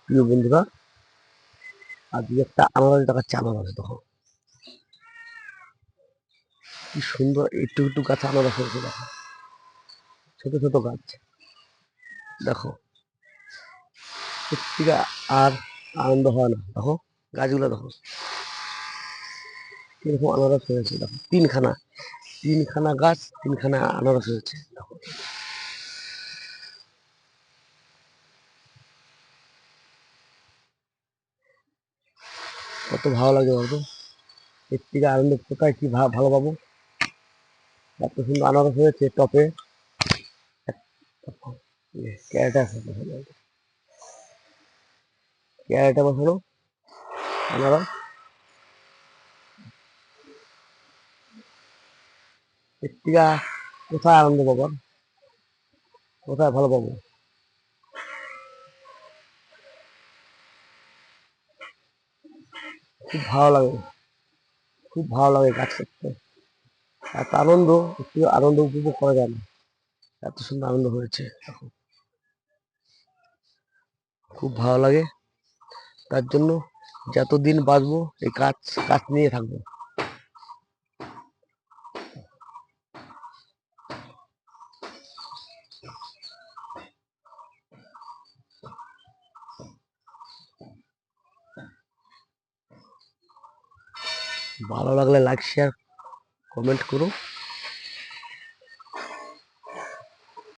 প্রিয় বন্ধুরা, আজকে একটা আনারস দেখাচ্ছে। আনারস দেখো কি সুন্দর, একটু একটু গাছ আনারস হয়েছে। দেখো ছোট ছোট গাছ, দেখো এর থেকে আর আনন্দ হয় না। দেখো গাছগুলো দেখো কিরকম আনারস হয়েছে। দেখো তিনখানা গাছ, তিনখানা আনারস হয়েছে। দেখো কত ভালো লাগে বলতো। এর থেকে আনন্দ কোথায় কি ভালো পাবো। এত সুন্দর আনারস হয়েছে টপে। ক্যারেটে আছে, ক্যারেটে বসানো আনারস। এর থেকে কোথায় আনন্দ পাবো, কোথায় ভালো পাবো। খুব ভালো লাগে, খুব ভালো লাগে কাজ করতে। এত আনন্দ, একটু আনন্দ উপভোগ করা যায় না। এত সুন্দর আনন্দ হয়েছে, খুব ভালো লাগে। তার জন্য যতদিন বাঁচবো এই কাজ কাজ নিয়ে থাকবো। ভালো লাগলে লাইক শেয়ার কমেন্ট করো।